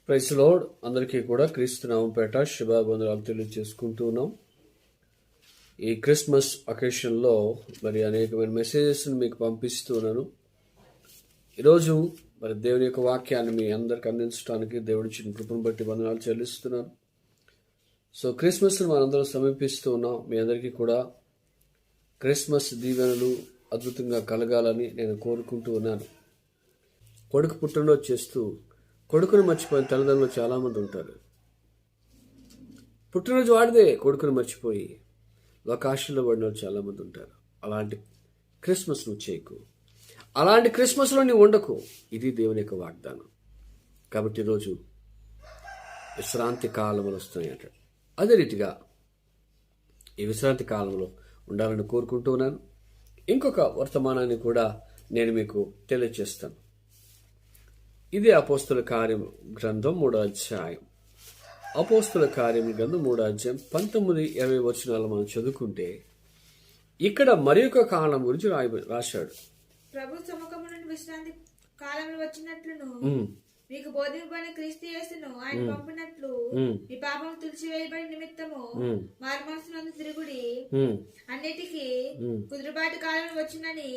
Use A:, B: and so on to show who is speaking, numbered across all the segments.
A: Praise lord. అందరికీ కూడా క్రీస్తు నామముపేట శుభాభివందనాలు తెలియజేసుకుంటూ ఉన్నాం. ఈ క్రిస్మస్ అకేషన్లో మరి అనేకమైన మెసేజెస్ని మీకు పంపిస్తున్నాను. ఈరోజు మరి దేవుని యొక్క వాక్యాన్ని మీ అందరికి అందించడానికి దేవుడి చిన్న కృపను బట్టి వందనాలు చెల్లిస్తున్నాను. సో క్రిస్మస్ని మనందరం సమీపిస్తూ ఉన్నాం. మీ అందరికీ కూడా క్రిస్మస్ దీవెనలు అద్భుతంగా కలగాలని నేను కోరుకుంటూ ఉన్నాను. కొడుకు పుట్టినరోజు చేస్తూ కొడుకును మర్చిపోయిన తల్లిదండ్రులు చాలామంది ఉంటారు. పుట్టినరోజు వాడిదే కొడుకును మర్చిపోయి లోకాశల్లో పడిన వాళ్ళు చాలామంది ఉంటారు. అలాంటి క్రిస్మస్ నువ్వు చేయకు, అలాంటి క్రిస్మస్లో నీవు ఉండకు. ఇది దేవుని యొక్క వాగ్దానం. కాబట్టి ఈరోజు విశ్రాంతి కాలములు వస్తున్నాయి అంటాడు. అదే రీతిగా ఈ విశ్రాంతి కాలంలో ఉండాలని కోరుకుంటూ ఉన్నాను. ఇంకొక వర్తమానాన్ని కూడా నేను మీకు తెలియజేస్తాను. ఇది అపోస్తుల కార్యం గ్రంథం 3వ అధ్యాయం. అపోస్తుల కార్యం గ్రంథం 3వ అధ్యాయం 19-20 వచనాలు మనం చదువుకుంటే ఇక్కడ మరి ఒక కాలం గురించి రాశాడు.
B: ప్రభు సముఖము నుండి విశ్రాంతి కాలంలో వచ్చినట్లును మీకు బోధింపబడిన క్రీస్తు యేసును ఆయన పంపినట్లు మీ పాపం తుడిచివేయబడి నిమిత్తము మారు మనసునందు తిరుగుడి. అన్నిటికీ కుదురుబాటు కాలం వచ్చినని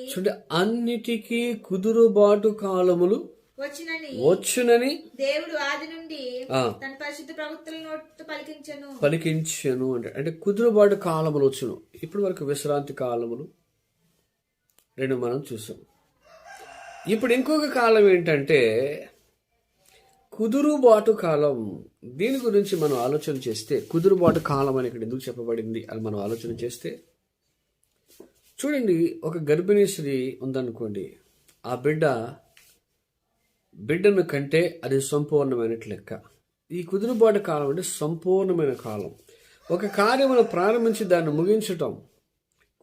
A: అన్నిటికీ కుదురుబాటు కాలములు వచ్చునని
B: దేవుడు ఆది నుండి తన పరిశుద్ధ ప్రవక్తల నోటితో
A: పలికించెను అంటే కుదురుబాటు కాలములు వచ్చును. ఇప్పటి వరకు విశ్రాంతి కాలములు రెండు మనం చూసాం. ఇప్పుడు ఇంకొక కాలం ఏంటంటే కుదురుబాటు కాలం. దీని గురించి మనం ఆలోచన చేస్తే కుదురుబాటు కాలం అని ఇక్కడ ఎందుకు చెప్పబడింది అని మనం ఆలోచన చేస్తే చూడండి, ఒక గర్భిణీ స్త్రీ ఉందనుకోండి, ఆ బిడ్డను కంటే అది సంపూర్ణమైనట్లు లెక్క. ఈ కుదురుబాటు కాలం అంటే సంపూర్ణమైన కాలం. ఒక కార్యమును ప్రారంభించి దాన్ని ముగించటం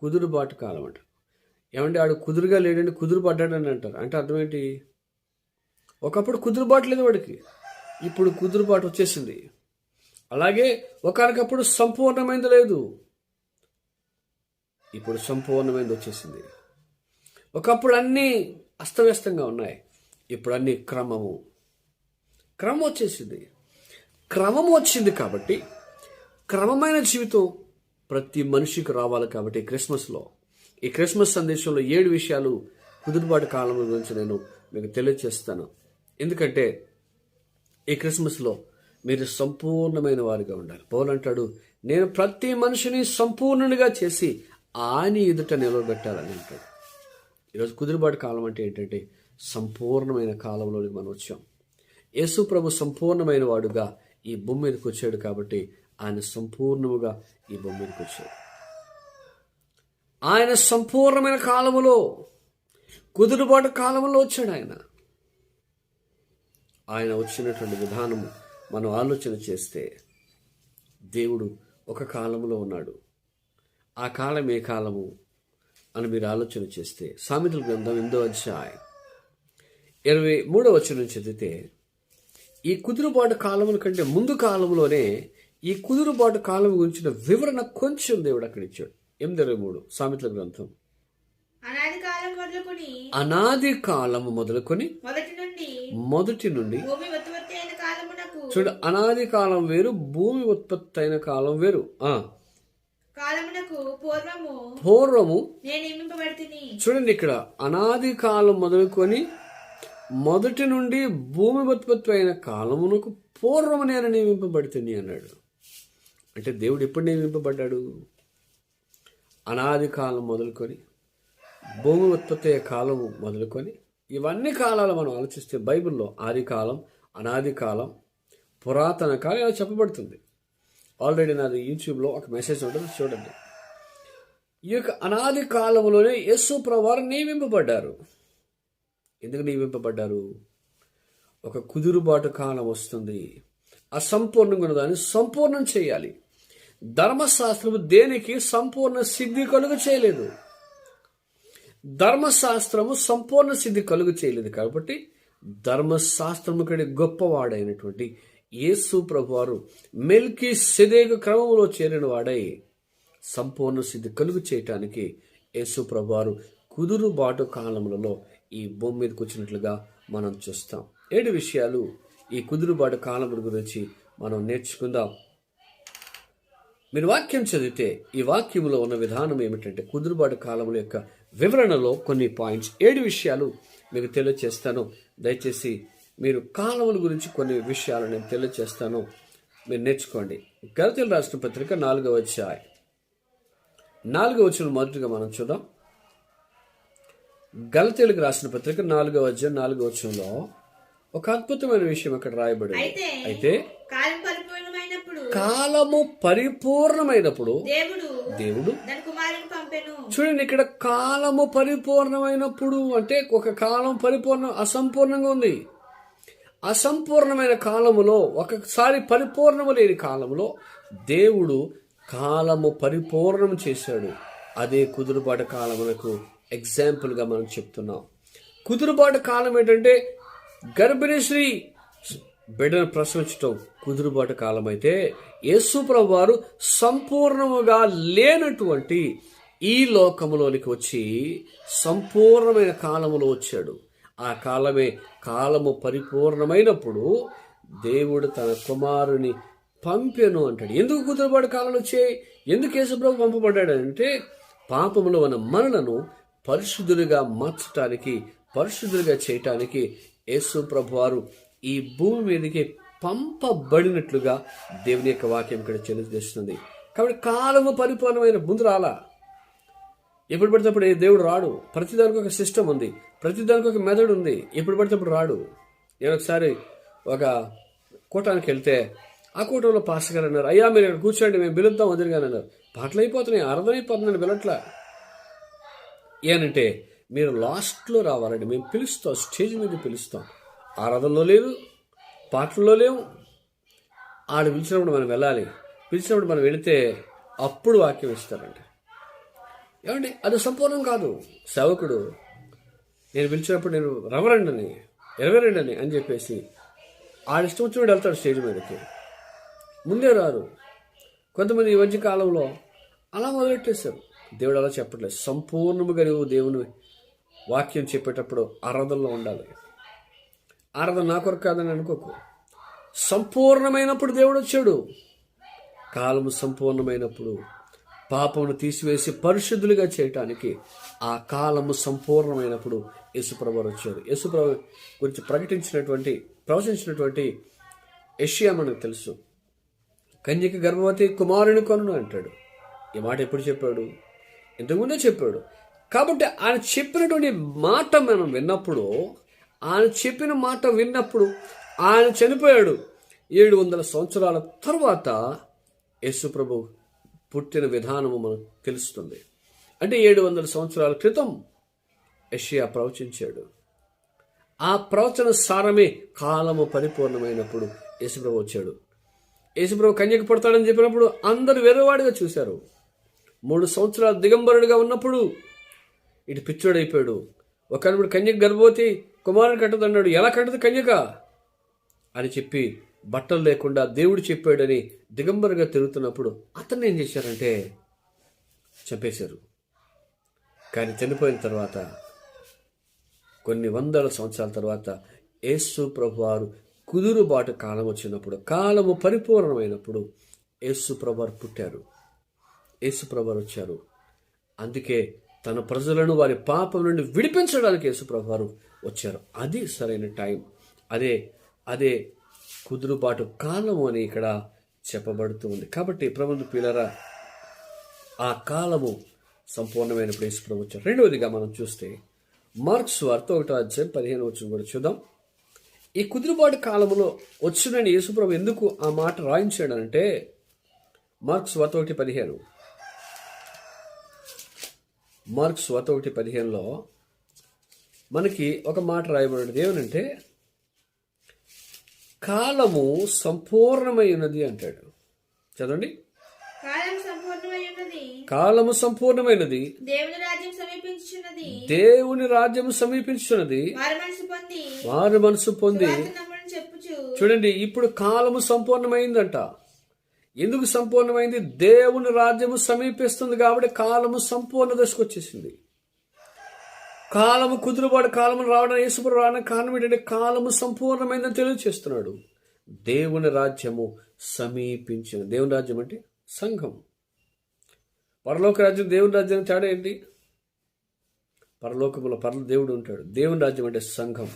A: కుదురుబాటు కాలం అంట. ఏమంటే ఆడు కుదురుగా లేడండి, కుదురుపడ్డాడని అంటారు. అంటే అర్థం ఏంటి? ఒకప్పుడు కుదురుబాటు లేదు వాడికి, ఇప్పుడు కుదురుబాటు వచ్చేసింది. అలాగే ఒకరికప్పుడు సంపూర్ణమైనది లేదు, ఇప్పుడు సంపూర్ణమైనది వచ్చేసింది. ఒకప్పుడు అన్నీ అస్తవ్యస్తంగా ఉన్నాయి, ఇప్పుడు అన్ని క్రమం వచ్చేసింది. క్రమం వచ్చింది కాబట్టి క్రమమైన జీవితం ప్రతి మనిషికి రావాలి. కాబట్టి ఈ క్రిస్మస్ సందేశంలో 7 విషయాలు కుదురుబాటు కాలం గురించి నేను మీకు తెలియజేస్తాను. ఎందుకంటే ఈ క్రిస్మస్లో మీరు సంపూర్ణమైన వారిగా ఉండాలి. పౌలు అంటాడు, నేను ప్రతి మనిషిని సంపూర్ణునిగా చేసి ఆయన ఎదుట నిలబెట్టాలని అంటాడు. ఈరోజు కుదురుబాటు కాలం అంటే ఏంటంటే సంపూర్ణమైన కాలంలోకి మనం వచ్చాం. యేసు ప్రభు సంపూర్ణమైన వాడుగా ఈ భూమి మీదకి వచ్చాడు. కాబట్టి ఆయన సంపూర్ణముగా ఈ భూమి మీదకి వచ్చాడు. ఆయన సంపూర్ణమైన కాలములో కుదురుబాటు కాలంలో వచ్చాడు. ఆయన వచ్చినటువంటి విధానము మనం ఆలోచన చేస్తే దేవుడు ఒక కాలంలో ఉన్నాడు. ఆ కాలం ఏ కాలము అని మీరు ఆలోచన చేస్తే సామెతల గ్రంథం 8వ అధ్యాయం 23వ వచనం చదివితే ఈ కుదురుబాటు కాలముల కంటే ముందు కాలంలోనే ఈ కుదురుబాటు కాలం గురించిన వివరణ కొంచెం దేవుడు అక్కడ ఇచ్చాడు. 8:23 సామెతల గ్రంథం. అనాది కాలము మొదలుకొని మొదటి నుండి చూడు, అనాది కాలం వేరు, భూమి ఉత్పత్తి అయిన కాలం వేరు. పూర్వము చూడండి, ఇక్కడ అనాది కాలం మొదలుకొని మొదటి నుండి భూమి ఉత్పత్తి అయిన కాలమునకు పూర్వము నేను నియమింపబడితిని అన్నాడు. అంటే దేవుడు ఎప్పుడు నియమింపబడ్డాడు? అనాది కాలం మొదలుకొని భూమి ఉత్పత్తి అయ్యే కాలము మొదలుకొని ఇవన్నీ కాలాలు మనం ఆలోచిస్తే బైబిల్లో ఆది కాలం, అనాది కాలం, పురాతన కాలం ఇలా చెప్పబడుతుంది. ఆల్రెడీ నాది యూట్యూబ్లో ఒక మెసేజ్ ఉంటుంది, చూడండి. ఈ యొక్క అనాది కాలంలోనే యేసు ప్రభువారు నియమింపబడ్డారు. ఎందుకు నియమింపబడ్డారు? ఒక కుదురుబాటు కాలం వస్తుంది, అసంపూర్ణంగా ఉన్న దాన్ని సంపూర్ణం చేయాలి. ధర్మశాస్త్రము దేనికి సంపూర్ణ సిద్ధి కలుగు చేయలేదు. ధర్మశాస్త్రము సంపూర్ణ సిద్ధి కలుగు చేయలేదు. కాబట్టి ధర్మశాస్త్రము కంటే గొప్పవాడైనటువంటి యేసు ప్రభువారు మెల్కీసెదెకు క్రమంలో చేరిన వాడై సంపూర్ణ సిద్ధి కలుగు చేయటానికి యేసు ప్రభువారు కుదురుబాటు కాలములలో ఈ భూమి మీదకి వచ్చినట్లుగా మనం చూస్తాం. 7 విషయాలు ఈ కుదురుబాటు కాలం గురించి మనం నేర్చుకుందాం. మీరు వాక్యం చదివితే ఈ వాక్యంలో ఉన్న విధానం ఏమిటంటే కుదురుబాటు కాలముల యొక్క వివరణలో కొన్ని పాయింట్స్ 7 విషయాలు మీకు తెలియజేస్తాను. దయచేసి మీరు కాలముల గురించి కొన్ని విషయాలు నేను తెలియజేస్తాను, మీరు నేర్చుకోండి. గలతీయులకు రాసిన పత్రిక 4వ అధ్యాయం 4వ వచనం మొదటిగా మనం చూద్దాం. గలతీయులకు రాసిన పత్రిక 4వ అధ్యాయం 4వ వచనంలో ఒక అద్భుతమైన విషయం అక్కడ రాయబడింది. అయితే కాలము పరిపూర్ణమైనప్పుడు దేవుడు చూడండి, ఇక్కడ కాలము పరిపూర్ణమైనప్పుడు అంటే ఒక కాలం అసంపూర్ణంగా ఉంది. అసంపూర్ణమైన కాలములో, ఒకసారి పరిపూర్ణము లేని కాలములో దేవుడు కాలము పరిపూర్ణం చేశాడు. అదే కుదురుబాటు కాలమునకు ఎగ్జాంపుల్గా మనం చెప్తున్నాం. కుదురుబాటు కాలం ఏంటంటే గర్భిణీ స్త్రీ బిడ్డను ప్రసవించటం కుదురుబాటు కాలం అయితే, యేసుప్రభువు వారు సంపూర్ణముగా లేనటువంటి ఈ లోకములోనికి వచ్చి సంపూర్ణమైన కాలములో వచ్చాడు. ఆ కాలమే కాలము పరిపూర్ణమైనప్పుడు దేవుడు తన కుమారుని పంపెను అంటాడు. ఎందుకు కుదురుబాటు కాలం వచ్చాయి? ఎందుకు యేసుప్రభు పంపబడ్డాడు అంటే, పాపములో ఉన్న మనలను పరిశుద్ధులుగా మార్చటానికి, పరిశుద్ధులుగా చేయటానికి యేసుప్రభు వారు ఈ భూమి మీదకి పంపబడినట్లుగా దేవుని యొక్క వాక్యం ఇక్కడ తెలియజేస్తుంది. కాబట్టి కాలము పరిపూర్ణమైన ముందు రాలా. ఎప్పుడు పడితే అప్పుడు దేవుడు రాడు. ప్రతిదానికి ఒక సిస్టమ్ ఉంది, ప్రతిదానికి ఒక మెథడ్ ఉంది. ఎప్పుడు పడితే అప్పుడు రాడు. నేను ఒకసారి ఒక కూటానికి వెళ్తే ఆ కూటంలో పాస్టర్ గారు అన్నారు, అయ్యా మీరు ఇక్కడ కూర్చోండి, మేము పిలుద్దాం వదిలిగాని అన్నారు. పాటలు అయిపోతున్నాయి, అర్థమైపోతున్నాను, పిలట్లా. ఏనంటే మీరు లాస్ట్లో రావాలండి, మేము పిలుస్తాం, స్టేజ్ మీద పిలుస్తాం. ఆరాధనలో లేదు, పాటల్లో లేవు. ఆడు పిలిచినప్పుడు మనం వెళ్ళాలి. పిలిచినప్పుడు మనం వెళితే అప్పుడు వాక్యం ఇస్తారండి. ఏమండి, అది సంపూర్ణం కాదు. సేవకుడు నేను పిలిచినప్పుడు నేను రవరండని 22 అని చెప్పేసి ఆడిష్టం వచ్చినప్పుడు వెళ్తాడు స్టేజ్ మీదకి, ముందే రారు. కొంతమంది ఈ మధ్య కాలంలో అలా మొదలెట్టేశారు. దేవుడు అలా చెప్పట్లేదు. సంపూర్ణముగా నువ్వు దేవుని వాక్యం చెప్పేటప్పుడు ఆరాధనలో ఉండాలి. ఆరాధన నా కొరకు కాదని అనుకోకు. సంపూర్ణమైనప్పుడు దేవుడు వచ్చాడు. కాలము సంపూర్ణమైనప్పుడు పాపమును తీసివేసి పరిశుద్ధులుగా చేయటానికి ఆ కాలము సంపూర్ణమైనప్పుడు యేసుప్రభు వచ్చాడు. యేసుప్రభు గురించి ప్రవచించినటువంటి యెషయా మనకు తెలుసు. కన్యక గర్భవతి కుమారుని కొనును అంటాడు. ఈ మాట ఎప్పుడు చెప్పాడు? ఇంతకుముందే చెప్పాడు. కాబట్టి ఆయన చెప్పినటువంటి మాట మనం విన్నప్పుడు, ఆయన చెప్పిన మాట విన్నప్పుడు ఆయన చనిపోయాడు. 700 సంవత్సరాల తర్వాత యేసుప్రభు పుట్టిన విధానము మనకు తెలుస్తుంది. అంటే 700 సంవత్సరాల క్రితం యెషయా ప్రవచించాడు. ఆ ప్రవచన సారమే కాలము పరిపూర్ణమైనప్పుడు యేసుప్రభు వచ్చాడు. యేసుప్రభు కన్యక పుడతాడని చెప్పినప్పుడు అందరూ వెర్రవాడిగా చూశారు. 3 సంవత్సరాలు దిగంబరుడిగా ఉన్నప్పుడు ఇటు పిచ్చోడైపోయాడు. ఒకప్పుడు కన్యక గర్భవతి కుమారుని కట్టదన్నాడు. ఎలా కట్టదు కన్యక అని చెప్పి బట్టలు లేకుండా దేవుడు చెప్పాడని దిగంబరుగా తిరుగుతున్నప్పుడు అతన్ని ఏం చేశారంటే చంపేశారు. కానీ చనిపోయిన తర్వాత కొన్ని వందల సంవత్సరాల తర్వాత యేసు ప్రభువారు కుదురుబాటు కాలం వచ్చినప్పుడు, కాలము పరిపూర్ణమైనప్పుడు యేసు ప్రభువారు పుట్టారు. యేసు ప్రభువారు వచ్చారు. అందుకే తన ప్రజలను వారి పాపం నుండి విడిపించడానికి యేసు ప్రభువారు వచ్చారు. అది సరైన టైం. అదే కుదురుబాటు కాలము అని ఇక్కడ చెప్పబడుతూ ఉంది. కాబట్టి ప్రభువుని పిల్లరా, ఆ కాలము సంపూర్ణమైనప్పుడు యేసు ప్రభు వచ్చారు. రెండవదిగా మనం చూస్తే మార్కు సువార్త 1వ అధ్యాయం 15వ వచనం కూడా చూద్దాం. ఈ కుదురుబాటు కాలములో వచ్చునని యేసు ప్రభు ఎందుకు ఆ మాట రాయించాడంటే, మార్కు సువార్త 1:15 మార్కు సువార్త 1:15లో మనకి ఒక మాట రాయబడినది. ఏమనంటే కాలము సంపూర్ణమైనది అంటాడు. చదవండి. కాలము సంపూర్ణమైనది, దేవుని రాజ్యం సమీపించున్నది, వారి మనసు పొంది. చూడండి, ఇప్పుడు కాలము సంపూర్ణమైందంట. ఎందుకు సంపూర్ణమైంది? దేవుని రాజ్యము సమీపిస్తుంది కాబట్టి కాలము సంపూర్ణ దశకు వచ్చేసింది. కాలము కుదురుబాటు కాలము రావడం యేసుప్రభు రావడానికి కారణం ఏంటంటే కాలము సంపూర్ణమైందని తెలియజేస్తున్నాడు. దేవుని రాజ్యము సమీపించిన. దేవుని రాజ్యం అంటే సంఘం. పరలోక రాజ్యం దేవుని రాజ్యం తేడా ఏంటి? పరలోకములో దేవుడు ఉంటాడు. దేవుని రాజ్యం అంటే సంఘం.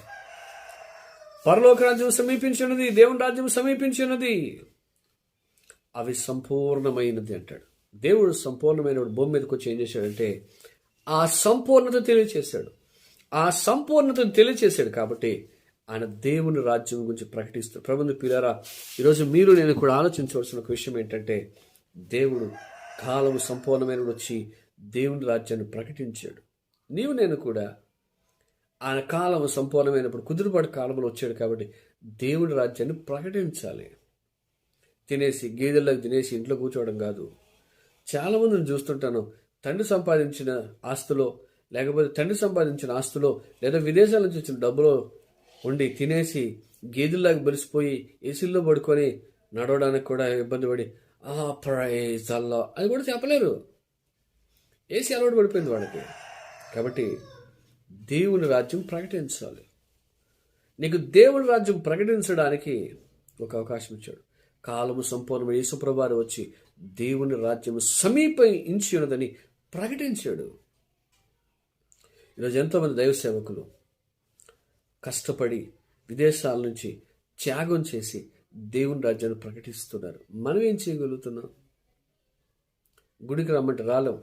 A: పరలోక రాజ్యం సమీపించినది, దేవుని రాజ్యం సమీపించినది, అవి సంపూర్ణమైనది అంటాడు. దేవుడు సంపూర్ణమైన భూమి మీదకి వచ్చి ఏం చేశాడంటే ఆ సంపూర్ణత తెలియచేశాడు. ఆ సంపూర్ణతను తెలియచేశాడు కాబట్టి ఆయన దేవుని రాజ్యం గురించి ప్రకటిస్తాడు. ప్రభుత్వ పిల్లారా, ఈరోజు మీరు నేను కూడా ఆలోచించవలసిన ఒక విషయం ఏంటంటే దేవుడు కాలము సంపూర్ణమైన వచ్చి దేవుని రాజ్యాన్ని ప్రకటించాడు. నీవు నేను కూడా ఆయన కాలము సంపూర్ణమైనప్పుడు కుదురుబాటు కాలంలో వచ్చాడు కాబట్టి దేవుని రాజ్యాన్ని ప్రకటించాలి. తినేసి గేదెలకు తినేసి ఇంట్లో కూర్చోవడం కాదు. చాలామందిని చూస్తుంటాను, తండ్రి సంపాదించిన ఆస్తులో లేకపోతే తండ్రి సంపాదించిన ఆస్తులో లేదా విదేశాల నుంచి వచ్చిన డబ్బులో ఉండి తినేసి గేదెల్లాగా బలిసిపోయి ఏసీల్లో పడుకొని నడవడానికి కూడా ఇబ్బంది పడి ప్రైజ్ అల్లా అది కూడా చెప్పలేరు. ఏసీ అలవాటు పడిపోయింది వాళ్ళకి. కాబట్టి దేవుని రాజ్యం ప్రకటించాలి. నీకు దేవుని రాజ్యం ప్రకటించడానికి ఒక అవకాశం ఇచ్చాడు. కాలము సంపూర్ణమైన యేసుప్రభువు వచ్చి దేవుని రాజ్యం సమీపించి ఉన్నదని ప్రకటించాడు. ఈరోజు ఎంతోమంది దైవ సేవకులు కష్టపడి విదేశాల నుంచి త్యాగం చేసి దేవుని రాజ్యాన్ని ప్రకటిస్తున్నారు. మనం ఏం చేయగలుగుతున్నాం? గుడికి రమ్మంటే రాలేం,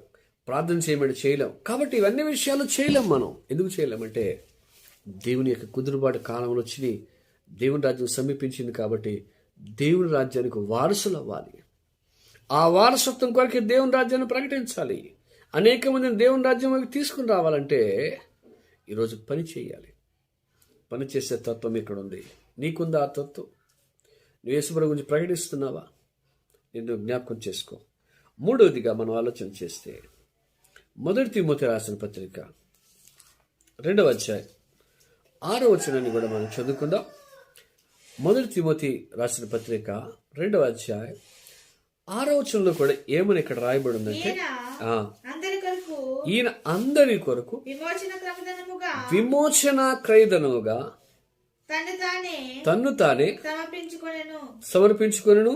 A: ప్రార్థన చేయమంటే చేయలేం. కాబట్టి ఇవన్నీ విషయాలు చేయలేం. మనం ఎందుకు చేయలేమంటే దేవుని యొక్క కుదురుబాటు కాలంలో వచ్చి దేవుని రాజ్యం సమీపించింది కాబట్టి దేవుని రాజ్యానికి వారసులు అవ్వాలి. ఆ వారసత్వం కొరకు దేవుని రాజ్యాన్ని ప్రకటించాలి. అనేక మందిని దేవుని రాజ్యం తీసుకుని రావాలంటే ఈరోజు పని చేయాలి. పని చేసే తత్వం ఇక్కడ ఉంది. నీకుందా ఆ తత్వం? నువ్వు యేసుప్రభు గురించి ప్రకటిస్తున్నావా? నిన్ను జ్ఞాపకం చేసుకో. మూడవదిగా మనం ఆలోచన చేస్తే మొదటి తిమోతి రాసిన పత్రిక 2వ అధ్యాయం 6వ వచనాన్ని కూడా మనం చదువుకుందాం. మొదటి తిమోతి రాసిన పత్రిక 2వ అధ్యాయం 6వ వచనంలో కూడా ఏమని ఇక్కడ రాయబడి ఉందంటే ఈయన అందరి కొరకు విమోచన క్రయధనముగా తన్ను తానే సమర్పించుకొనెను.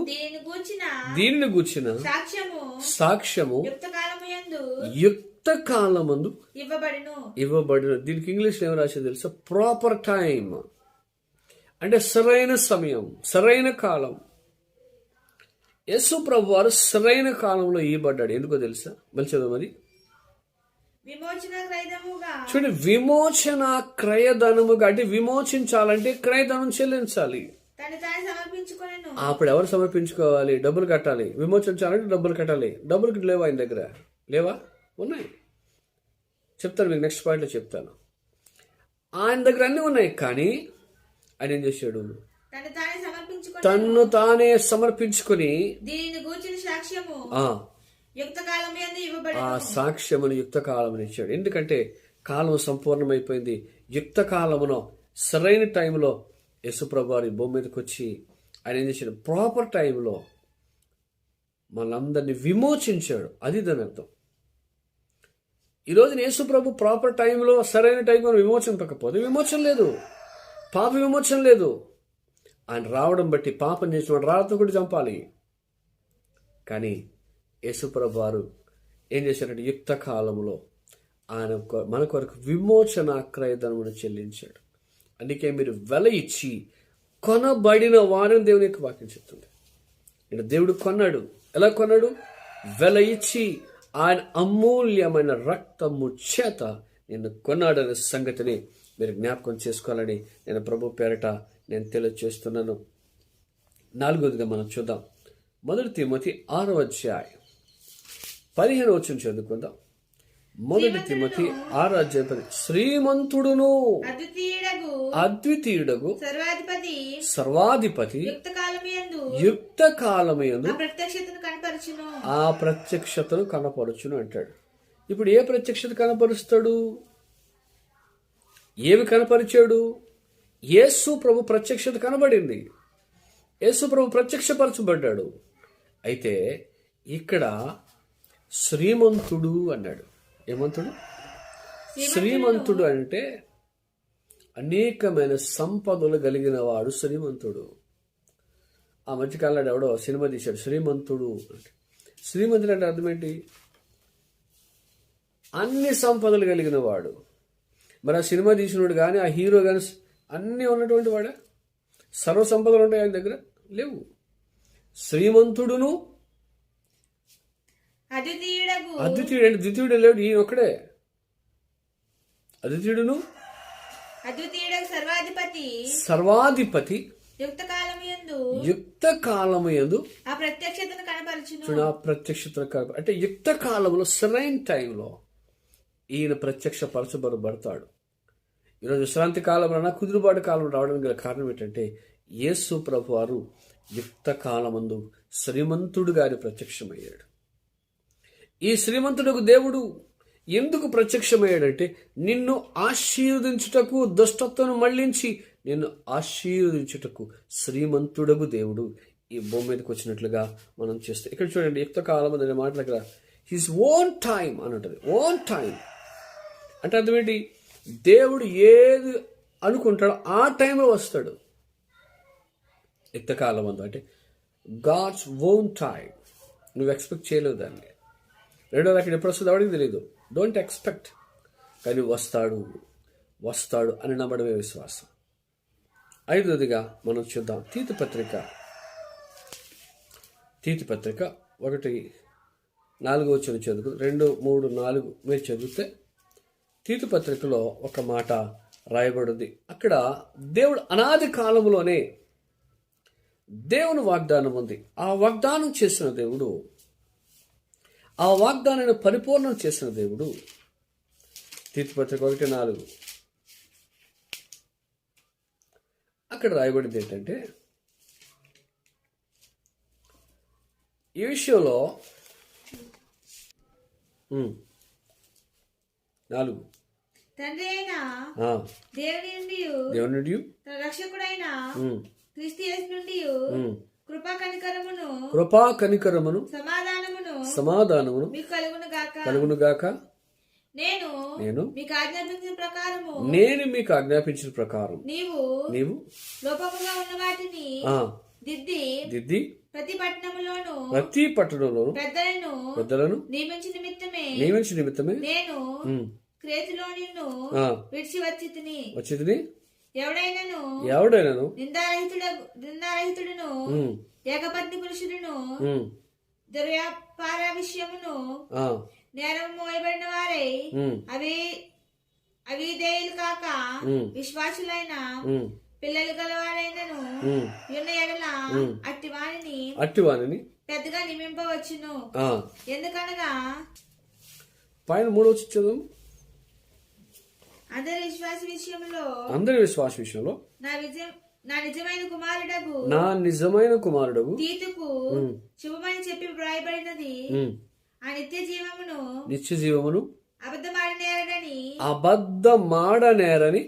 A: దీనిని గూర్చిన సాక్ష్యము యుక్త కాలమందు ఇవ్వబడిన. దీనికి ఇంగ్లీష్ ఏం రాసేది తెలుసా? ప్రాపర్ టైం అంటే సరైన సమయం, సరైన కాలం. యేసు ప్రభు వారు సరైన కాలంలో ఇవ్వబడ్డాడు. ఎందుకో తెలుసా? మళ్ళీ చదవమని చూడండి. విమోచన క్రయధనముగా అంటే విమోచించాలంటే క్రయధనం చెల్లించాలి. అప్పుడు ఎవరు సమర్పించుకోవాలి? డబ్బులు కట్టాలి. విమోచించాలంటే డబ్బులు కట్టాలి. డబ్బులు లేవా ఆయన దగ్గర? లేవా? ఉన్నాయి. చెప్తాను మీకు, నెక్స్ట్ పాయింట్లో చెప్తాను. ఆయన దగ్గర అన్నీ ఉన్నాయి. కానీ ఆయన ఏం చేశాడు? తన్ను తానే సమర్పించుకొని ఆ సాక్ష్యమును యుక్త కాలమును ఇచ్చాడు. ఎందుకంటే కాలం సంపూర్ణమైపోయింది. యుక్త కాలమును సరైన టైంలో యేసుప్రభు వారి భూమి మీదకి వచ్చి ఆయన ఏం చేశాడు? ప్రాపర్ టైంలో మనందరినీ విమోచించాడు. అది దాని అర్థం. ఈరోజు యేసుప్రభు ప్రాపర్ టైంలో సరైన టైంలో విమోచింపకపోతే విమోచన లేదు, పాప విమోచన లేదు. ఆయన రావడం బట్టి పాపం చేసిన రాత కూడా చంపాలి. కానీ యేసుప్రభు వారు ఏం చేశారంటే యుక్త కాలంలో ఆయన మన కొరకు విమోచన క్రయధనమును చెల్లించాడు. అందుకే మీరు వెల ఇచ్చి కొనబడిన వారిని దేవుని యొక్క వాక్యం చెప్తుంది. ఇక్కడ దేవుడు కొన్నాడు. ఎలా కొన్నాడు? వెల ఇచ్చి ఆయన అమూల్యమైన రక్తము చేత నిన్ను కొన్నాడనే సంగతిని మీరు జ్ఞాపకం చేసుకోవాలని నేను ప్రభు పేరట నేను తెలియజేస్తున్నాను. 4వదిగా మనం చూద్దాం. మొదటి తిమోతి 6వ అధ్యాయం 15వ వచనం చదువుకుందాం. మొదటి తిమోతి 6వ అధ్యాయం 10. శ్రీమంతుడును అద్వితీయుడగు సర్వాధిపతి యుక్త కాలమయందు ఆ ప్రత్యక్షతను కనపరచును అంటాడు. ఇప్పుడు ఏ ప్రత్యక్షత కనపరుస్తాడు? ఏమి కనపరిచాడు? యేసు ప్రభు ప్రత్యక్షత కనబడింది. యేసు ప్రభు ప్రత్యక్షపరచబడ్డాడు. అయితే ఇక్కడ శ్రీమంతుడు అన్నాడు. ఏమంతుడు? శ్రీమంతుడు అంటే అనేకమైన సంపదలు కలిగిన వాడు శ్రీమంతుడు. ఆ మధ్యకాలంలో ఎవడో సినిమా తీశాడు శ్రీమంతుడు అంటే. శ్రీమంతుడు అంటే అర్థం ఏంటి? అన్ని సంపదలు కలిగిన వాడు. మరి ఆ సినిమా తీసినోడు కానీ ఆ హీరో కానీ అన్నీ ఉన్నటువంటి వాడా? సర్వ సంపదలు ఉంటాయి ఆయన దగ్గర? లేవు. శ్రీమంతుడును అద్వితీయుడు అంటే ద్వితీయుడు లేడు, ఈయన ఒక్కడే అద్వితీయుడును సర్వాధిపతి యుక్త కాలము యందు
B: ఆ ప్రత్యక్షతను
A: అంటే యుక్త కాలంలో సరైన టైంలో ఈయన ప్రత్యక్షపరచబడతాడు. ఈరోజు విశ్రాంతి కాలంలో కుదురుబాటు కాలం రావడానికి గల కారణం ఏంటంటే యేసు ప్రభు వారు యుక్త కాలమందు శ్రీమంతుడు గారి ప్రత్యక్షమయ్యాడు. ఈ శ్రీమంతుడుకు దేవుడు ఎందుకు ప్రత్యక్షమయ్యాడంటే నిన్ను ఆశీర్వదించుటకు, దుష్టత్వను మళ్లించి నిన్ను ఆశీర్వదించుటకు శ్రీమంతుడకు దేవుడు ఈ భూమి మీదకి వచ్చినట్లుగా మనం చేస్తాం. ఇక్కడ చూడండి, యుక్త కాలం అనే మాట దగ్గర హిస్ ఓన్ టైం అని ఉంటుంది. ఓన్ టైం అంటే అర్థం ఏంటి? దేవుడు ఏది అనుకుంటాడో ఆ టైంలో వస్తాడు. యుక్త కాలం అంటే గాడ్స్ ఓన్ టైం. నువ్వు ఎక్స్పెక్ట్ చేయలేవు దాన్ని. రెండోది అక్కడ ఎప్పుడు వస్తుందో ఎవరికి తెలియదు. డోంట్ ఎక్స్పెక్ట్, కానీ వస్తాడు అని నమ్మడమే విశ్వాసం. ఐదవదిగా మనం చూద్దాం తీతు పత్రిక 1:4 చదువు 2, 3, 4 మీరు చదివితే తీతు పత్రికలో ఒక మాట రాయబడింది. అక్కడ దేవుడు అనాది కాలంలోనే దేవుని వాగ్దానం ఉంది. ఆ వాగ్దానం చేసిన దేవుడు, ఆ వాగ్దానాన్ని పరిపూర్ణం చేసిన దేవుడు. తీతు పత్రిక 1:4 అక్కడ రాయబడింది ఏంటంటే, ఈ విషయంలో 4
B: తండ్రి అయిన దేవుని నుండి తన రక్షకుడైన క్రీస్తు యేసు నుండి కృపా కనికరమును సమాధానమును మీకు కలుగును గాక. నేను మీకు ఆజ్ఞాపించిన ప్రకారం నీవు లోపముగా ఉన్న వాటిని దిద్ది ప్రతి పట్టణంలోను పెద్దలను నియమించి నిమిత్తమే నేను క్రేతులో నిన్ను విడిచి వచ్చితిని. ఎవడైనను నిందారహితుడును ఏకపత్ని పురుషుడును దుర్వ్యాపార విషయమును నేరం మోయబడిన వారై అవిధేయులు కాక విశ్వాసులైన పిల్లలు గలవారైనను ఉన్న ఎడల అట్టివానిని పెద్దగా నియమింపవచ్చును. ఎందుకనగా
A: పైన 3 చదువు.
B: అందరి విశ్వాస విషయంలో నా నిజమైన కుమారుడగు తీతుకు శుభమని చెప్పి వ్రాయబడినది. ఆ నిత్య జీవమును అబద్ధమాడనేరని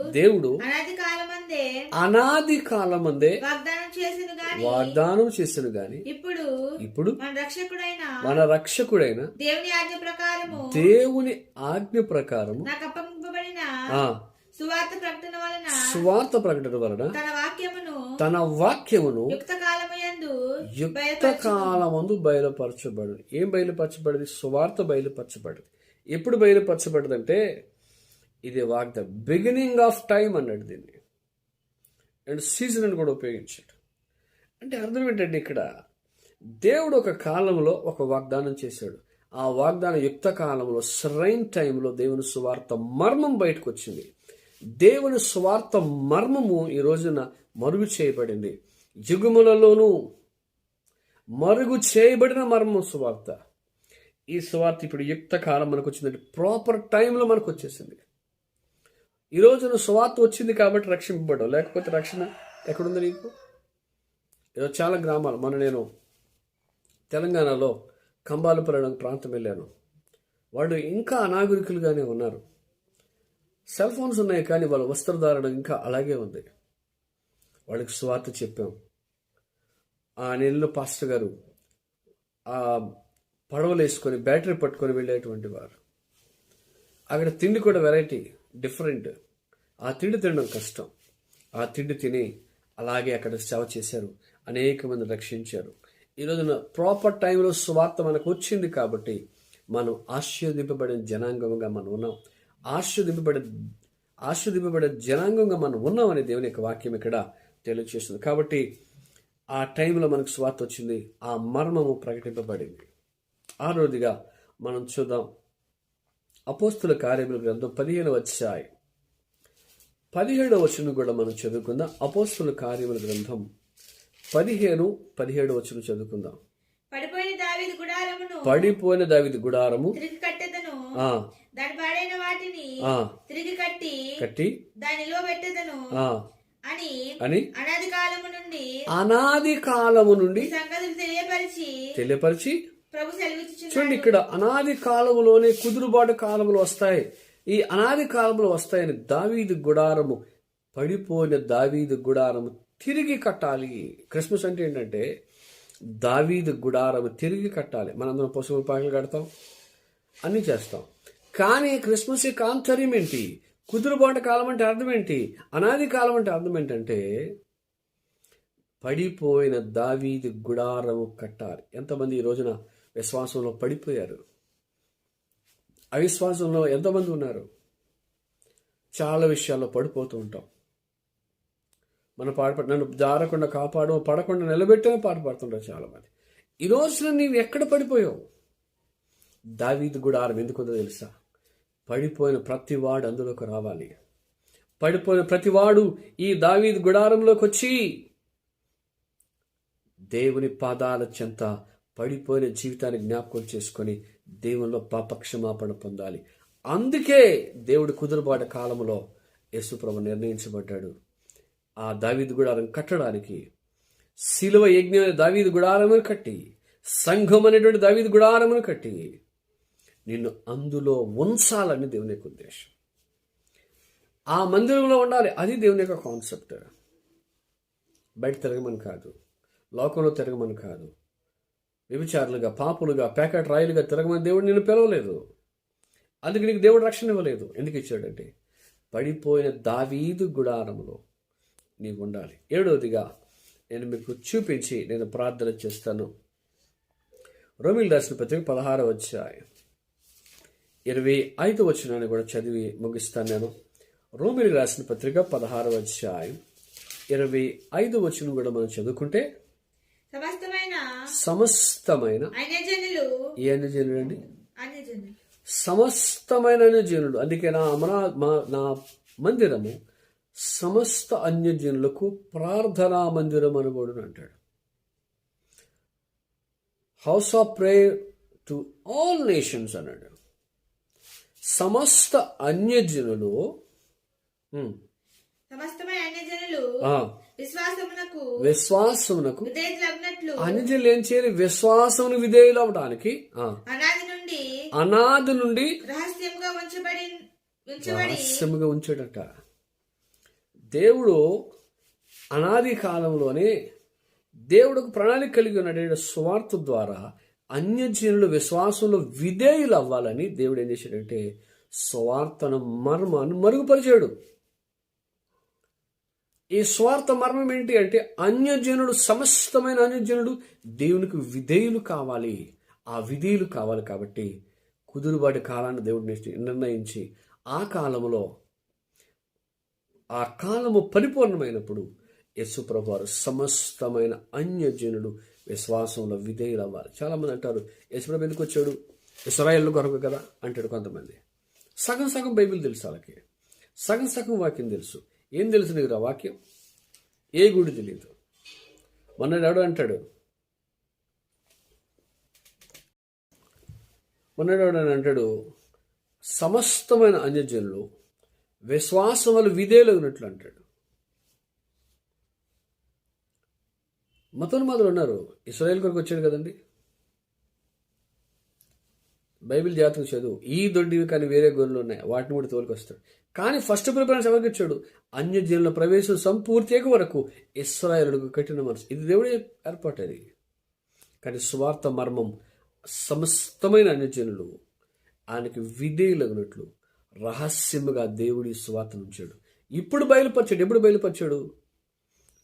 B: దేవుడు అనాది కాలమందే వాగ్దానం చేసెను గాని ఇప్పుడు మన రక్షకుడైన దేవుని ఆజ్ఞ ప్రకారము సువార్త ప్రకటన వలన తన వాక్యమును యుక్త కాలమందు బయలుపరచబడు. ఏం బయలుపరచబడింది? సువార్త బయలుపరచబడింది. ఎప్పుడు బయలుపరచబడింది అంటే ఇది బిగినింగ్ ఆఫ్ టైం అన్నాడు దీన్ని. అండ్ సీజన్ అని కూడా ఉపయోగించాడు. అంటే అర్థం ఏంటంటే ఇక్కడ దేవుడు ఒక కాలంలో ఒక వాగ్దానం చేశాడు. ఆ వాగ్దానం యుక్త కాలంలో సరైన టైంలో దేవుని సువార్త మర్మం బయటకు వచ్చింది. దేవుని సువార్త మర్మము ఈ రోజున మరుగు చేయబడింది. యుగములలోనూ మరుగు చేయబడిన మర్మం సువార్త. ఈ సువార్త ఇప్పుడు యుక్త కాలం మనకు వచ్చిందంటే ప్రాపర్ టైంలో మనకు వచ్చేసింది. ఈ రోజున సువార్త వచ్చింది కాబట్టి రక్షింపబడ్డావు, లేకపోతే రక్షణ ఎక్కడుంది నీకు? ఈరోజు చాలా గ్రామాలు, నేను తెలంగాణలో కంబాలపల్లి ప్రాంతం వెళ్ళాను. వాళ్ళు ఇంకా అనాగరికులుగానే ఉన్నారు. సెల్ ఫోన్స్ ఉన్నాయి కానీ వాళ్ళ వస్త్రధారణ ఇంకా అలాగే ఉంది. వాళ్ళకి సువార్త చెప్పాం. ఆ నెలలో పాస్టర్ గారు ఆ పడవలు వేసుకొని బ్యాటరీ పట్టుకొని వెళ్ళేటువంటి వారు.
A: అక్కడ తిండి కూడా వెరైటీ, డిఫరెంట్. ఆ తిండి తినడం కష్టం. ఆ తిండి తిని అలాగే అక్కడ సేవ చేశారు, అనేక మంది రక్షించారు. ఈ రోజున ప్రాపర్ టైంలో సువార్త మనకు వచ్చింది కాబట్టి మనం ఆశీర్వదింపబడిన జనాంగంగా మనం ఉన్నాం. ఆశీర్వదింపబడే జనాంగంగా మనం ఉన్నామని దేవుని యొక్క వాక్యం ఇక్కడ తెలియజేస్తుంది. కాబట్టి ఆ టైంలో మనకు సువార్త వచ్చింది, ఆ మర్మము ప్రకటింపబడింది. ఆరోదిగా మనం చూద్దాం అపోస్తుల కార్యముల గ్రంథం 15వ అధ్యాయం 17వ వచనం కూడా మనం చదువుకుందాం. అపోస్తుల కార్యముల గ్రంథం 15-17 వచనం చదువుకుందాం.
B: పడిపోయిన
A: దావీదు గుడారము
B: తిరిగి కట్టెదను,
A: ఆ
B: దాని పాడైన వాటిని తిరిగి కట్టి దాని నిలువ పెట్టెదను అని
A: అనాది కాలము నుండి
B: సంగతులు
A: తెలియపరిచి
B: ప్రభు సెలవిచ్చుచున్నాడు.
A: చూడండి, ఇక్కడ అనాది కాలములోనే కుదురుబాటు కాలములు వస్తాయి. ఈ అనాది కాలంలో వస్తాయని దావీదు గుడారము, పడిపోయిన దావీదు గుడారము తిరిగి కట్టాలి. క్రిస్మస్ అంటే ఏంటంటే దావీదు గుడారము తిరిగి కట్టాలి. మనందరం పశువుల పాకలు కడతాం, అన్నీ చేస్తాం. కానీ క్రిస్మస్ యొక్క ఆంతర్యం ఏంటి? కుదురుబాటు కాలం అంటే అర్థం ఏంటి? అనాది కాలం అంటే అర్థం ఏంటంటే పడిపోయిన దావీదు గుడారము కట్టాలి. ఎంతమంది ఈ రోజున విశ్వాసంలో పడిపోయారు? అవిశ్వాసంలో ఎంతమంది ఉన్నారు? చాలా విషయాల్లో పడిపోతూ ఉంటాం. మన నన్ను జారకుండా కాపాడు, పడకుండా నిలబెట్టని పాట పాడుతుంటారు చాలామంది. ఈ రోజున నీవు ఎక్కడ పడిపోయావు? దావీదు గుడారం ఎందుకుందో తెలుసా? పడిపోయిన ప్రతివాడు అందులోకి రావాలి. పడిపోయిన ప్రతివాడు ఈ దావీదు గుడారంలోకి వచ్చి దేవుని పాదాల చెంత పడిపోయిన జీవితాన్ని జ్ఞాపకం చేసుకొని దేవునిలో పాపక్షమాపణ పొందాలి. అందుకే దేవుడు కుదురుబాటు కాలంలో యేసుప్రభు నిర్ణయించబడ్డాడు. ఆ దావీదు గుడారం కట్టడానికి శిలువ యజ్ఞమైన దావీదు గుడారమును కట్టి, సంఘం అనేటువంటి దావీదు గుడారమును కట్టి నిన్ను అందులో ఉంచాలని దేవుని యొక్క ఉద్దేశం. ఆ మందిరంలో ఉండాలి. అది దేవుని యొక్క కాన్సెప్ట్. బయట తిరగమని కాదు, లోకంలో తిరగమని కాదు, వ్యభిచారులుగా, పాపులుగా, ప్యాకెట్ రాయిలుగా తిరగమని దేవుడు నిన్ను పిలవలేదు. అందుకు నీకు దేవుడు రక్షణ ఇవ్వలేదు. ఎందుకు ఇచ్చాడంటే పడిపోయిన దావీదు గుడారములో నీవు ఉండాలి. 7వదిగా నేను మీకు చూపించి నేను ప్రార్థన చేస్తాను. రోమీయులకు రాసిన పత్రిక 16వ అధ్యాయం 25వ వచనాన్ని కూడా చదివి ముగిస్తాను నేను. రోమీయులకు రాసిన పత్రిక 16వ అధ్యాయం 25వ వచనం కూడా మనం చదువుకుంటే సమస్తమైన ఏ అన్యజనులు అండి? సమస్తమైన అన్యజనులు. అందుకే నా మందిరము సమస్త అన్యజనులకు ప్రార్థనా మందిరం అనబడును అంటాడు. House of prayer to all nations అన్నాడు. సమస్త అన్యజనులు విశ్వాసమునకు అన్యజనులు ఏం చేయాలి? విశ్వాసమును విధేయులు అవడానికి అనాది నుండి రహస్యముగా ఉంచాడట. దేవుడు అనాది కాలంలోనే దేవుడు ప్రణాళిక కలిగి ఉన్నాడు. స్వార్థ ద్వారా అన్యజనులు విశ్వాసంలో విధేయులు అవ్వాలని దేవుడు ఏం చేశాడంటే స్వార్థను మర్మాన్ని మరుగుపరిచాడు. ఈ స్వార్థ మర్మం ఏంటి అంటే అన్యజనుడు, సమస్తమైన అన్యజనుడు దేవునికి విధేయులు కావాలి. ఆ విధేయులు కావాలి కాబట్టి కుదురుబాటు కాలాన్ని దేవుడు నిర్ణయించి ఆ కాలంలో, ఆ కాలము పరిపూర్ణమైనప్పుడు యేసుప్రభు వారు సమస్తమైన అన్యజనుడు విశ్వాసంలో విధేయులు అవ్వాలి. చాలామంది అంటారు యేసుప్రభు ఎందుకు వచ్చాడు? ఇశ్రాయేలు కొరకు కదా అంటాడు కొంతమంది. సగం సగం బైబిల్ తెలుసు వాళ్ళకి, సగం సగం వాక్యం తెలుసు. ఏం తెలుసు నీకు రా వాక్యం? ఏ గుడి తెలియదు. మొన్నడు ఎవడు అంటాడు, సమస్తమైన అన్యజనులు విశ్వాసములు విధేయులగినట్లు అంటాడు. మొదలు ఉన్నారు. ఇశ్రాయేలు కొరకు వచ్చాడు కదండి. బైబిల్ జాతకు చదువు. ఈ దొడ్డివి కానీ వేరే గొర్రెలు ఉన్నాయి, వాటిని కూడా తోలుకొస్తాడు. కానీ ఫస్ట్ ప్రిఫరెన్స్ ఎవరికి ఇచ్చాడు? అన్యజనుల ప్రవేశం సంపూర్తి వరకు ఇశ్రాయేలుకు కఠిన మనసు. ఇది దేవుడే ఏర్పాటు. అది కానీ స్వార్థ మర్మం సమస్తమైన అన్యజనులు ఆయనకి విధేయులగినట్లు, రహస్యముగా దేవుడి సువార్తను ఉంచాడు. ఇప్పుడు బయలుపరిచాడు. ఎప్పుడు బయలుపరిచాడు?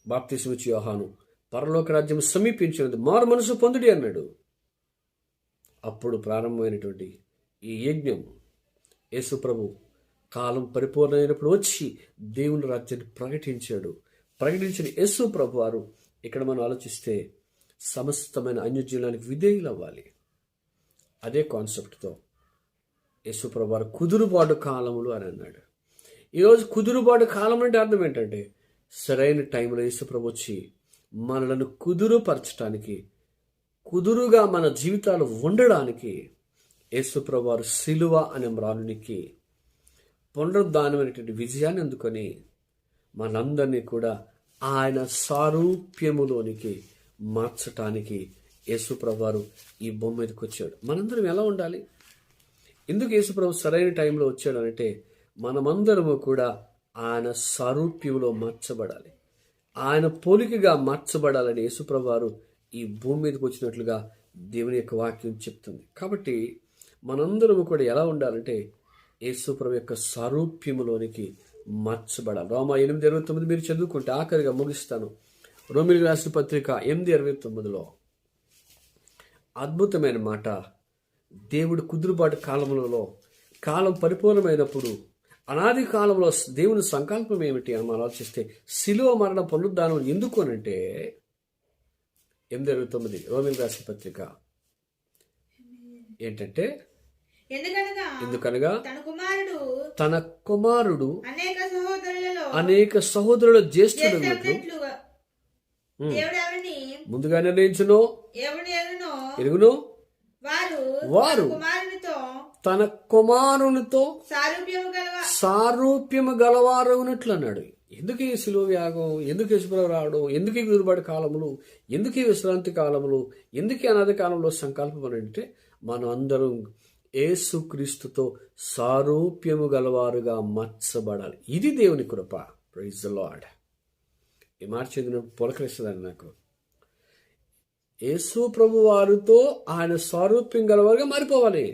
A: బాప్తిస్మం ఇచ్చి యోహాను పరలోక రాజ్యం సమీపించినది, మారు మనసు పొందుడి అన్నాడు. అప్పుడు ప్రారంభమైనటువంటి ఈ యజ్ఞం యేసు ప్రభు కాలం పరిపూర్ణమైనప్పుడు వచ్చి దేవుని రాజ్యాన్ని ప్రకటించాడు. ప్రకటించిన యేసు ప్రభు వారు ఇక్కడ మనం ఆలోచిస్తే సమస్తమైన అన్యజనులకు విధేయులు అవ్వాలి. అదే కాన్సెప్ట్తో యేసు ప్రభు వారు కుదురుబాటు కాలములు అని అన్నాడు. ఈరోజు కుదురుబాటు కాలం అంటే అర్థం ఏంటంటే సరైన టైంలో యేసు ప్రభు వచ్చి మనలను కుదురుపరచడానికి, కుదురుగా మన జీవితాలు ఉండడానికి యేసు ప్రభు వారు సిలువ అనే మ్రానునికి పునరుద్ధానమైనటువంటి విజయాన్ని అందుకొని మనందరినీ కూడా ఆయన సారూప్యములోనికి మార్చటానికి యేసు ప్రభు వారు ఈ భూమి మీదకి వచ్చాడు. మనందరం ఎలా ఉండాలి? ఎందుకు యేసు ప్రభు సరైన టైంలో వచ్చాడు అంటే మనమందరము కూడా ఆయన సారూప్యములో మార్చబడాలి, ఆయన పోలికగా మార్చబడాలని యేసు ప్రభు వారు ఈ భూమి మీదకి వచ్చినట్లుగా దేవుని యొక్క వాక్యం చెప్తుంది. కాబట్టి మనందరము కూడా ఎలా ఉండాలంటే యేసు ప్రభు యొక్క సారూప్యములోనికి మార్చబడాలి. రోమా 8:29 మీరు చదువుకుంటే ఆఖరిగా ముగిస్తాను. రోమిలికి రాసిన పత్రిక 8:29లో అద్భుతమైన మాట. దేవుడు కుదురుబాటు కాలములలో కాలం పరిపూర్ణమైనప్పుడు అనాది కాలంలో దేవుని సంకల్పం ఏమిటి అని మనం ఆలోచిస్తే శిలువ మరణ పునరుద్ధానం ఎందుకు అనంటే 8:29 రోమిలికి రాసిన పత్రిక ఏంటంటే ఎందుకనగా తన కుమారుడు అనేక సహోదరుల జ్యేష్ఠుడు ముందుగా నిర్ణయించును ఎరుగును వారు తన కుమారునితో సారూప్యము గలవారవునట్లు అన్నాడు. ఎందుకు ఈ శిలువ యాగం, ఎందుకు యేసుప్రభు రావడం, ఎందుకు ఈ కుదురుబాటు కాలములు, ఎందుకు ఈ విశ్రాంతి కాలములు, ఎందుకు ఈ అనాది కాలంలో సంకల్పం అని అంటే మనం అందరం యేసుక్రీస్తుతో సారూప్యము గలవారుగా మార్చబడాలి. ఇది దేవుని కృప. Praise the lord. ఈ మాట చదివిన పులకరిస్తుందని నాకు. యేసు ప్రభు వారితో ఆయన సారూప్యం గలవారుగా మారిపోవాలి.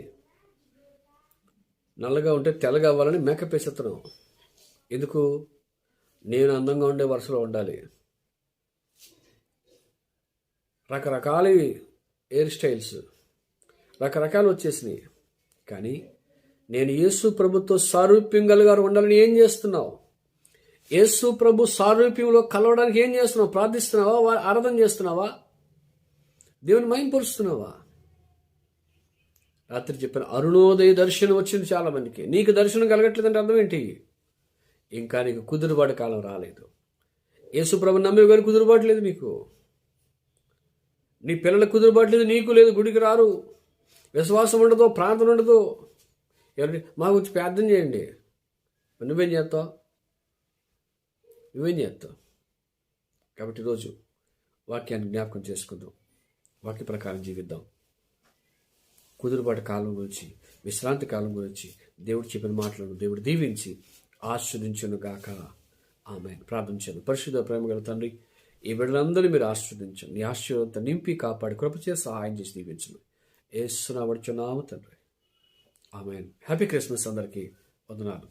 A: నల్లగా ఉంటే తెల్లగా అవ్వాలని మేకప్ వేసేస్తున్నాం. ఎందుకు? నేను అందంగా ఉండే వరుసలో ఉండాలి. రకరకాల హెయిర్ స్టైల్స్ రకరకాలు వచ్చేసినాయి. కానీ నేను యేసు ప్రభుతో సారూప్యం గలగారు ఉండాలని ఏం చేస్తున్నావు? యేసు ప్రభు సారూప్యంలో కలవడానికి ఏం చేస్తున్నావు? ప్రార్థిస్తున్నావా? ఆరాధన చేస్తున్నావా? దేవుని మహిమపరుస్తున్నావా? రాత్రి చెప్పిన అరుణోదయ దర్శనం వచ్చింది చాలా మందికి. నీకు దర్శనం కలగట్లేదంటే అర్థం ఏంటి? ఇంకా నీకు కుదురుబాటు కాలం రాలేదు. యేసు ప్రభు నమ్మే కానీ కుదురుబాటు లేదు నీకు. నీ పిల్లలకు కుదురుబాటు లేదు, నీకు లేదు. గుడికి రారు, విశ్వాసం ఉండదు, ప్రార్థన ఉండదు. ఎవరి మా గురించి ప్రార్థన చేయండి. నువ్వేం చేస్తావు? కాబట్టి ఈరోజు వాక్యాన్ని జ్ఞాపకం చేసుకుందాం, వాక్య ప్రకారం జీవిద్దాం. కుదురుబాటు కాలం గురించి, విశ్రాంతి కాలం గురించి దేవుడు చెప్పిన మాటలను దేవుడు దీవించి ఆస్వాదించును గాక. ఆమేన్. ప్రార్థించాను. పరిశుద్ధ ప్రేమ గల తండ్రి, ఈ బిడ్డలందరినీ మీరు ఆశీర్వదించండి. నీ ఆశీర్వాదంతో నింపి కాపాడి కృపచే సహాయం చేసి దీవించండి. యేసు నామమున తండ్రి. ఆమేన్. హ్యాపీ క్రిస్మస్ అందరికీ. వందనాలు.